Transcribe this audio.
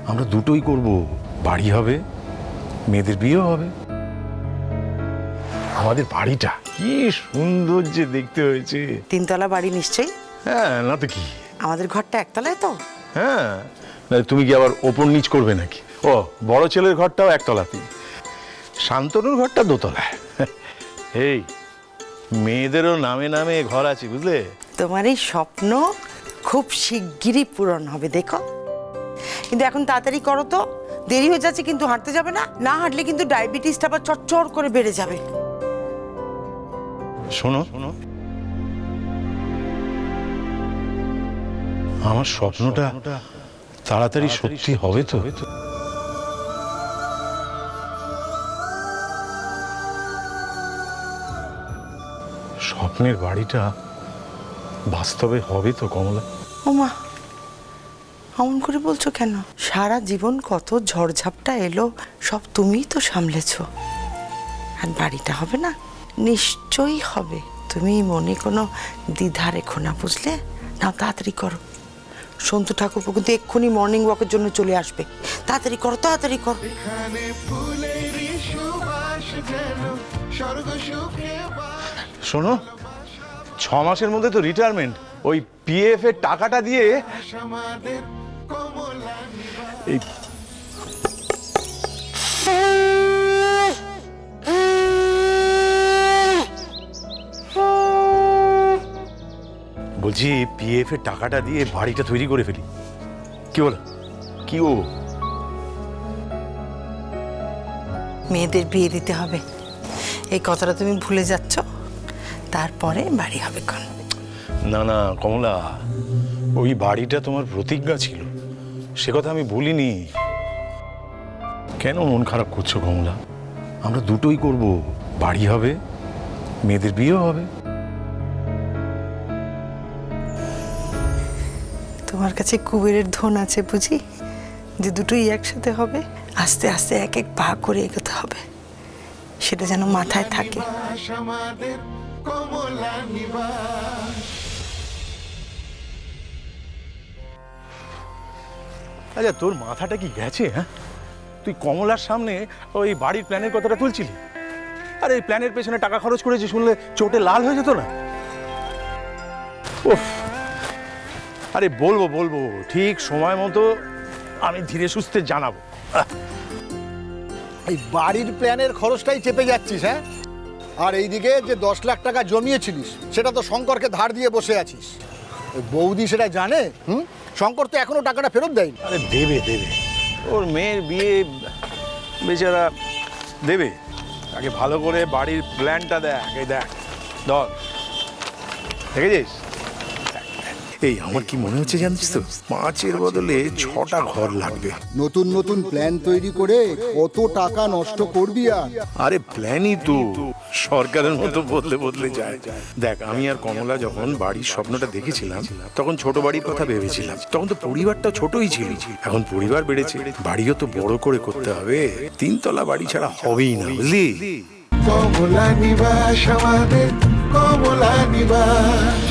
আমরা দুটোই করব, বাড়ি হবে, মেয়েদের বিয়েও হবে। আমাদের বাড়িটা কি সুন্দর যে দেখতে হয়েছে। তিনতলা বাড়ি নিশ্চয়ই? হ্যাঁ, না তো কি। আমাদের ঘরটা একতলায় তো? হ্যাঁ, তুমি কি আবার ওপর নিচ করবে নাকি? ও, বড় ছেলের ঘরটাও একতলাতেই, শান্তনুর ঘরটা দোতলায়। এই মেয়েদেরও নামে নামে ঘর আছে, বুঝলে? তোমার এই স্বপ্ন খুব শিগগিরই পূরণ হবে, দেখো। কিন্তু এখন তাড়াতাড়ি করো তো, দেরি হয়ে যাচ্ছে। কিন্তু হাঁটতে যাবে না? না হাঁটলে কিন্তু ডায়াবেটিসটা আবার চটচট করে বেড়ে যাবে। শোনো, আমার স্বপ্নটা তাড়াতাড়ি সত্যি হবে তো? স্বপ্নের বাড়িটা বাস্তবে হবে তো কমলা? ওমা, অমন করে বলছো কেন? সারা জীবন কত ঝড়ঝাপটা এলো, সব তুমিই তো সামলেছো। আর বাড়িটা হবে না? নিশ্চয়ই হবে। তুমি মনে কোনো দ্বিধা রেখো না, বুঝলে? নাও তাড়াতাড়ি করো। সন্তু ঠাকুরপো কিন্তু এক্ষুনি মর্নিং ওয়াকের জন্য চলে আসবে। তাড়াতাড়ি করো, তাড়াতাড়ি করো। শোনো, 6 মাসের মধ্যে তো রিটায়ারমেন্ট। ওই পিএফ এর টাকাটা দিয়ে এই বলছি, পিএফ এর টাকাটা দিয়ে বাড়িটা তৈরি করে ফেলি, কি বলো? কি ও? মেয়েদের বিয়ে দিতে হবে, এই কথাটা তুমি ভুলে যাচ্ছ। তারপরে বাড়ি হবে কোন? না না কমলা, ওই বাড়িটা তোমার প্রতিজ্ঞা ছিল, সে কথা আমি ভুলিনি। কেন মন খারাপ করছো কমলা? আমরা দুটোই করব, বাড়ি হবে, মেয়েদের বিয়েও হবে। তোমার কাছে কুবেরের ধন আছে বুঝি, যে দুটোই একসাথে হবে? আস্তে আস্তে এক এক পা করে এগোতে হবে, সেটা যেন মাথায় থাকে। আচ্ছা, তোর মাথাটা কি গেছে? হ্যাঁ, তুই কমলার সামনে ওই বাড়ির প্ল্যানের কথাটা তুলছিলি, আর এই প্ল্যানের পেছনে টাকা খরচ করেছি শুনলে চোটে লাল হয়ে যেত না? উফ, আরে বলবো বলবো, ঠিক সময় মতো আমি ধীরে সুস্থে জানাবো। এই বাড়ির প্ল্যানের খরচটাই চেপে যাচ্ছিস, হ্যাঁ? আর এইদিকে যে 10 লাখ টাকা জমিয়েছিলিস, সেটা তো শঙ্করকে ধার দিয়ে বসে আছিস। ওই বৌদি সেটা জানে? শঙ্কর তো এখনো টাকাটা ফেরত দেয়নি। আরে দেবে দেবে, ওর মেয়ের বিয়ে বেচারা দেবে। আগে ভালো করে বাড়ির প্ল্যানটা দেখ, এই দেখ, ধর, দেখেছিস? এই আমার কি মনে হচ্ছে জানিস তো, 5-এর বদলে 6টা ঘর লাগবে। নতুন নতুন প্ল্যান তৈরি করে কত টাকা নষ্ট করবি? আর আরে প্ল্যানই তো সরকারের মতো বদলে বদলে যায়। দেখ, আমি আর কমলা যখন বাড়ির স্বপ্নটা দেখেছিলাম, তখন ছোট বাড়ির কথা ভেবেছিলাম। তখন তো পরিবারটা ছোটই ছিল, এখন পরিবার বেড়েছে, বাড়িও তো বড় করে করতে হবে। 3 তলা বাড়ি ছাড়া হবেই না, বুঝলি? কমলা নিবাস আমাদের, কমলা নিবাস।